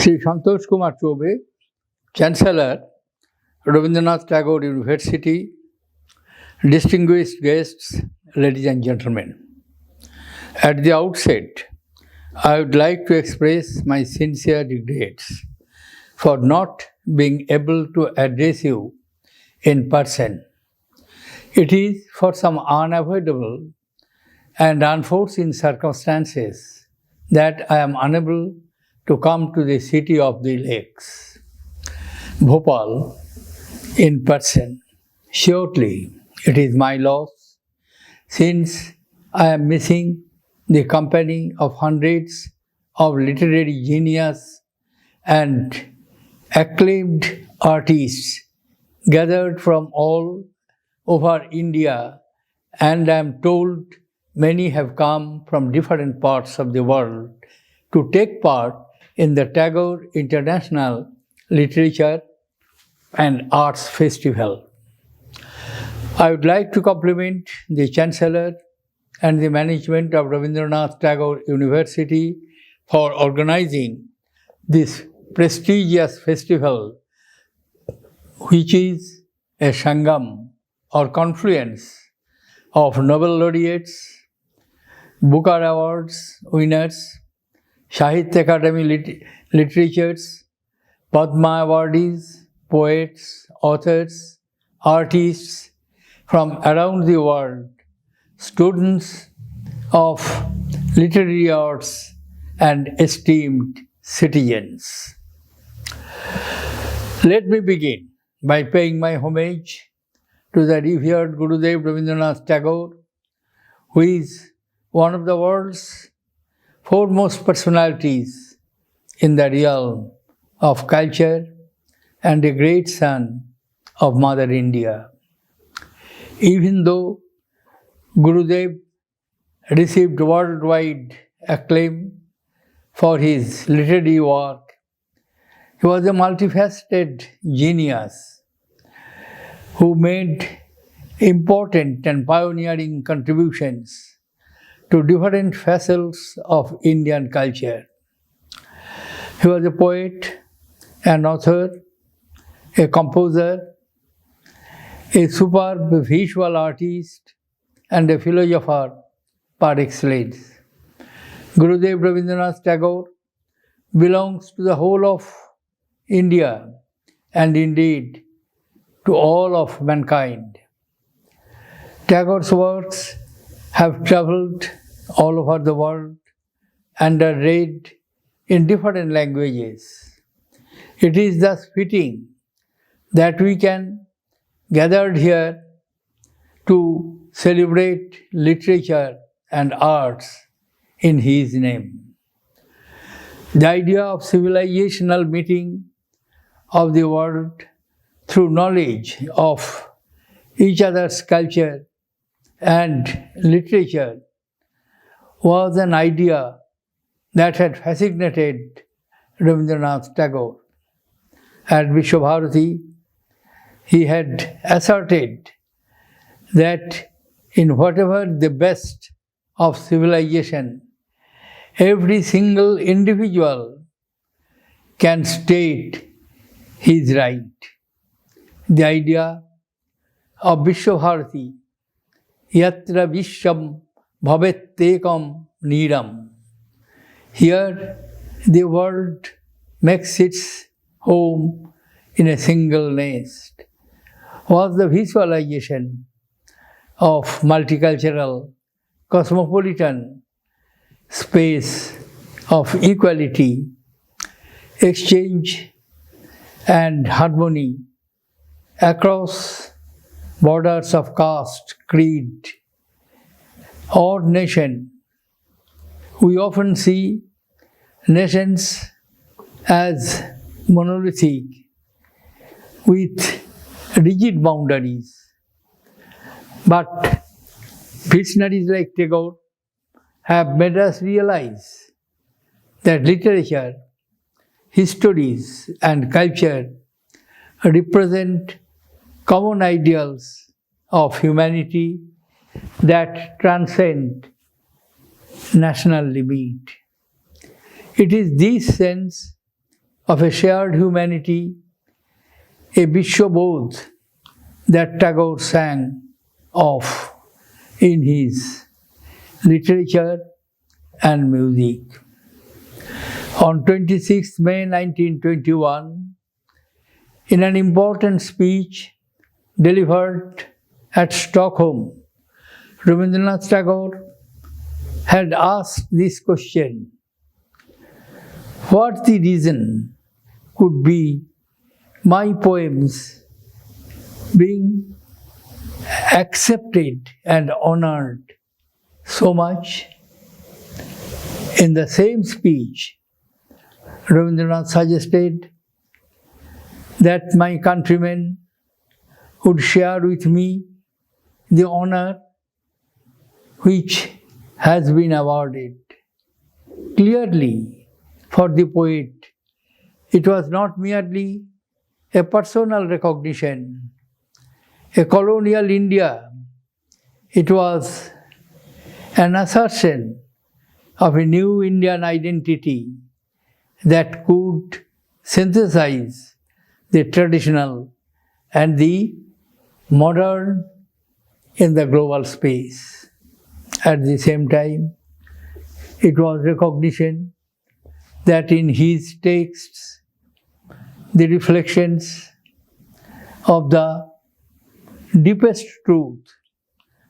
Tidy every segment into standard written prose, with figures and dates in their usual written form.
Sri Santosh Kumar Chobe, Chancellor, Rabindranath Tagore University, distinguished guests, ladies and gentlemen. At the outset, I would like to express my sincere regrets for not being able to address you in person. It is for some unavoidable and unforeseen circumstances that I am unable to come to the city of the lakes, Bhopal, in person. Surely it is my loss, since I am missing the company of hundreds of literary genius and acclaimed artists gathered from all over India, and I am told many have come from different parts of the world to take part in the Tagore International Literature and Arts Festival. I would like to compliment the Chancellor and the management of Rabindranath Tagore University for organizing this prestigious festival, which is a Sangam or confluence of Nobel laureates, Booker Awards winners, Sahitya Academy literatures, Padma awardees, poets, authors, artists from around the world, students of literary arts, and esteemed citizens. Let me begin by paying my homage to the revered Gurudev Rabindranath Tagore, who is one of the world's foremost personalities in the realm of culture and a great son of Mother India. Even though Gurudev received worldwide acclaim for his literary work, he was a multifaceted genius who made important and pioneering contributions to different facets of Indian culture. He was a poet, an author, a composer, a superb visual artist, and a philosopher par excellence. Gurudev Rabindranath Tagore belongs to the whole of India and indeed to all of mankind. Tagore's works have traveled all over the world and are read in different languages. It is thus fitting that we can gather here to celebrate literature and arts in his name. The idea of civilizational meeting of the world through knowledge of each other's culture and literature was an idea that had fascinated Rabindranath Tagore. At Vishwabharati, he had asserted that in whatever the best of civilization, every single individual can state his right. The idea of Vishwabharati, yatra vishwam bhavettekam niram. Here the world makes its home in a single nest, was the visualization of multicultural, cosmopolitan space of equality, exchange, and harmony across borders of caste, creed, or nation. We often see nations as monolithic with rigid boundaries. But visionaries like Tagore have made us realize that literature, histories, and culture represent common ideals of humanity that transcend national limit. It is this sense of a shared humanity, a Vishwabodh that Tagore sang of in his literature and music. On 26 May 1921, in an important speech delivered at Stockholm, Rabindranath Tagore had asked this question: what the reason could be my poems being accepted and honored so much? In the same speech, Rabindranath suggested that my countrymen would share with me the honor which has been awarded. Clearly, for the poet, it was not merely a personal recognition, a colonial India. It was an assertion of a new Indian identity that could synthesize the traditional and the modern in the global space. At the same time, it was recognition that in his texts, the reflections of the deepest truth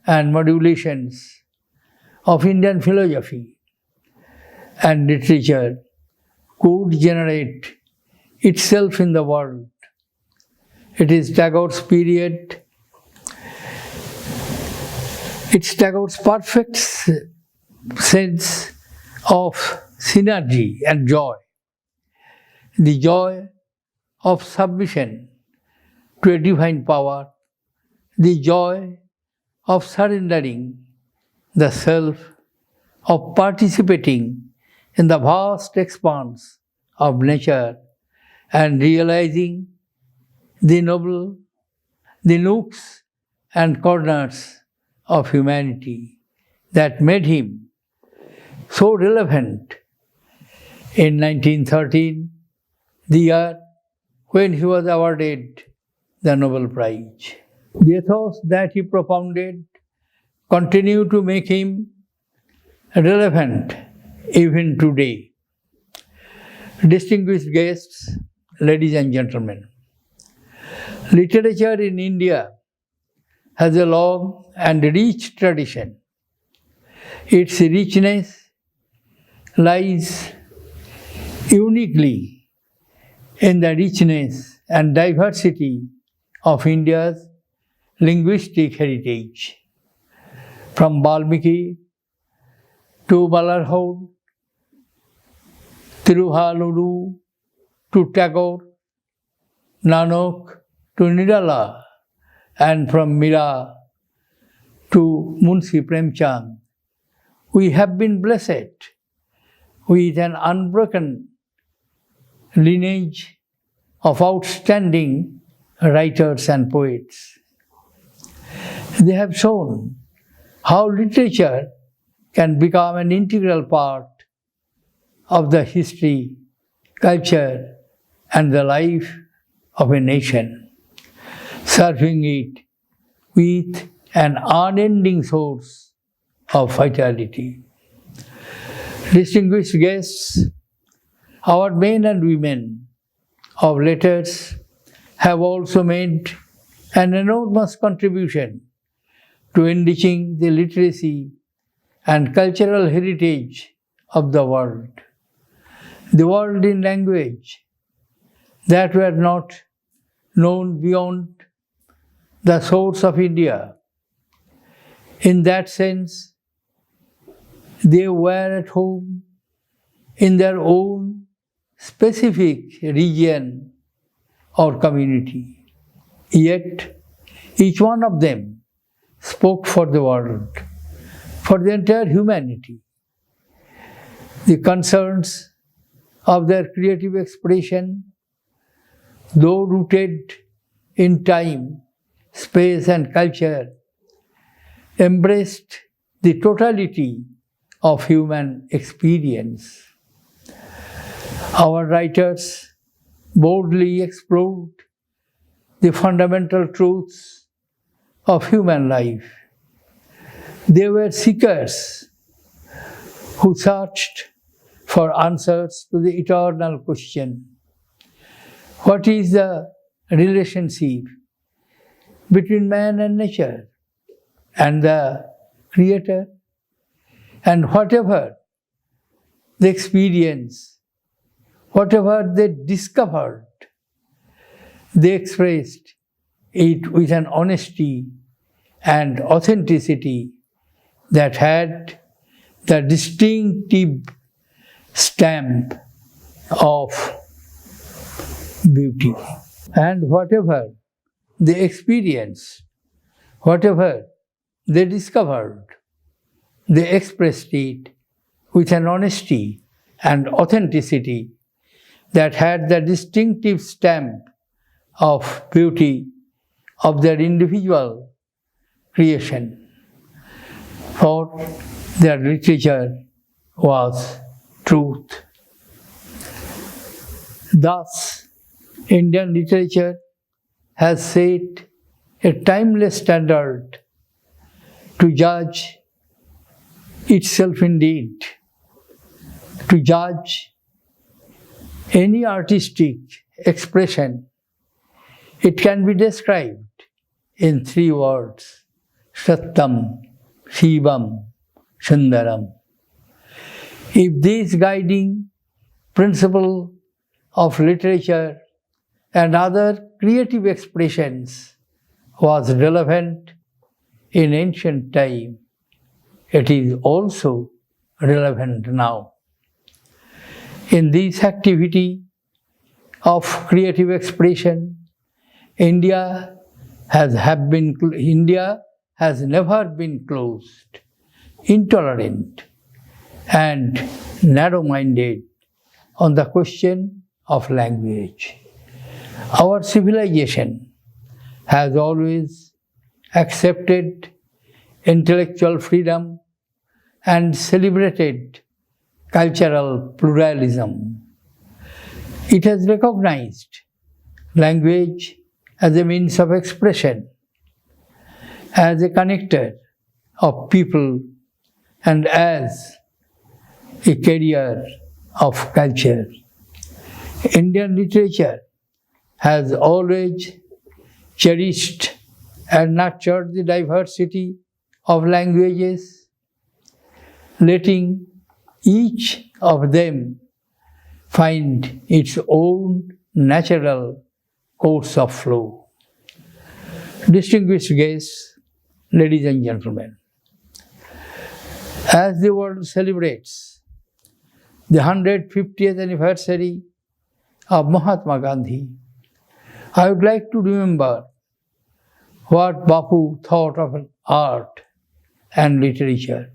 and modulations of Indian philosophy and literature could generate itself in the world. It is Tagore's period, it's Tagore's perfect sense of synergy and joy, the joy of submission to a divine power, the joy of surrendering the self, of participating in the vast expanse of nature and realizing the noble, the nooks and corners of humanity that made him so relevant in 1913, the year when he was awarded the Nobel Prize. The ethos that he propounded continue to make him relevant even today. Distinguished guests, ladies and gentlemen, literature in India has a long and rich tradition. Its richness lies uniquely in the richness and diversity of India's linguistic heritage. From Valmiki to Ballarhoud, Tiruhaluru to Tagore, Nanak to Nirala, and from Mira to Munshi Premchand, we have been blessed with an unbroken lineage of outstanding writers and poets. They have shown how literature can become an integral part of the history, culture, and the life of a nation, serving it with an unending source of vitality. Distinguished guests, our men and women of letters have also made an enormous contribution to enriching the literacy and cultural heritage of the world. The world in language that were not known beyond the shores of India. In that sense, they were at home in their own specific region or community. Yet, each one of them spoke for the world, for the entire humanity. The concerns of their creative expression, though rooted in time, space, and culture, embraced the totality of human experience. Our writers boldly explored the fundamental truths of human life. They were seekers who searched for answers to the eternal question: what is the relationship between man and nature and the Creator? And whatever they experienced, whatever they discovered, they expressed it with an honesty and authenticity that had the distinctive stamp of beauty. And whatever they experienced, whatever they discovered, they expressed it with an honesty and authenticity that had the distinctive stamp of beauty of their individual creation. For their literature was truth. Thus, Indian literature has set a timeless standard to judge itself indeed, to judge any artistic expression. It can be described in 3 words: Satyam, Shivam, Sundaram. If this guiding principle of literature and other creative expressions was relevant in ancient time, it is also relevant now. In this activity of creative expression, India has never been closed, intolerant, and narrow-minded on the question of language. Our civilization has always accepted intellectual freedom and celebrated cultural pluralism. It has recognized language as a means of expression, as a connector of people, and as a carrier of culture. Indian literature has always cherished and nurtured the diversity of languages, letting each of them find its own natural course of flow. Distinguished guests, ladies and gentlemen, as the world celebrates the 150th anniversary of Mahatma Gandhi, I would like to remember what Bapu thought of art and literature.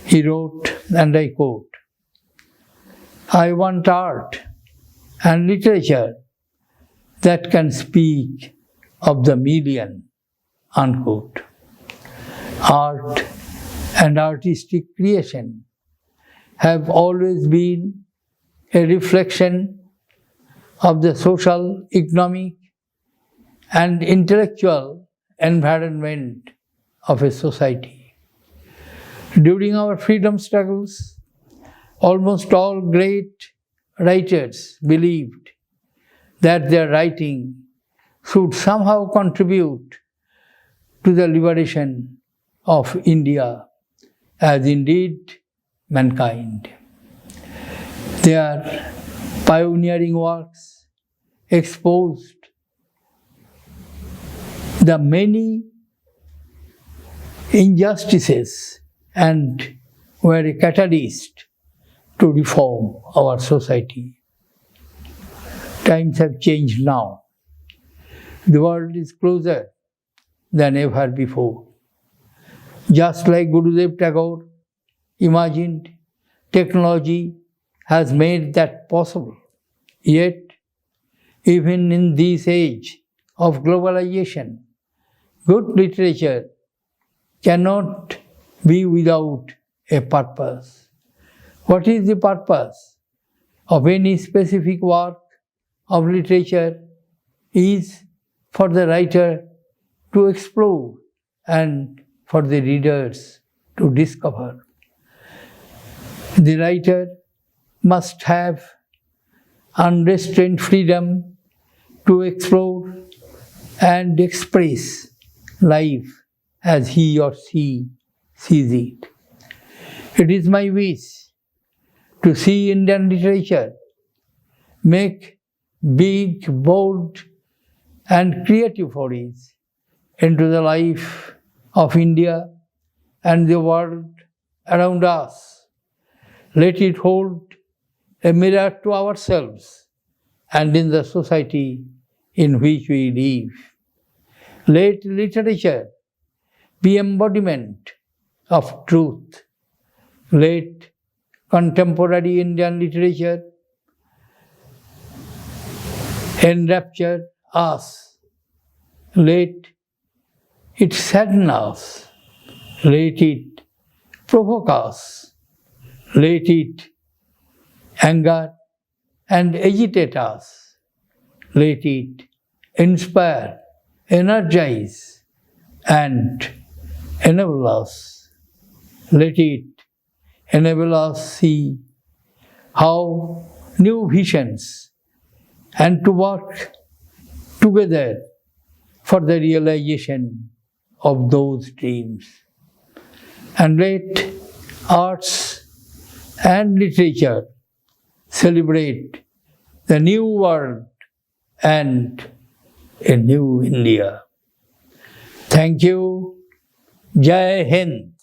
He wrote, and I quote, "I want art and literature that can speak of the million," unquote. Art and artistic creation have always been a reflection of the social, economic, and intellectual environment of a society. During our freedom struggles, almost all great writers believed that their writing should somehow contribute to the liberation of India, as indeed mankind. Their pioneering works exposed the many injustices and were a catalyst to reform our society. Times have changed now. The world is closer than ever before. Just like Gurudev Tagore imagined, technology has made that possible. Yet, even in this age of globalization, good literature cannot be without a purpose. What is the purpose of any specific work of literature is for the writer to explore and for the readers to discover. The writer must have unrestrained freedom to explore and express life as he or she sees it. It is my wish to see Indian literature make big, bold, and creative forays into the life of India and the world around us. Let it hold a mirror to ourselves and in the society in which we live. Let literature be embodiment of truth. Let contemporary Indian literature enrapture us. Let it sadden us. Let it provoke us. Let it anger and agitate us. Let it inspire, energize, and enable us. Let it enable us see how new visions and to work together for the realization of those dreams. And let arts and literature celebrate the new world and a new India. Thank you. Jai Hind.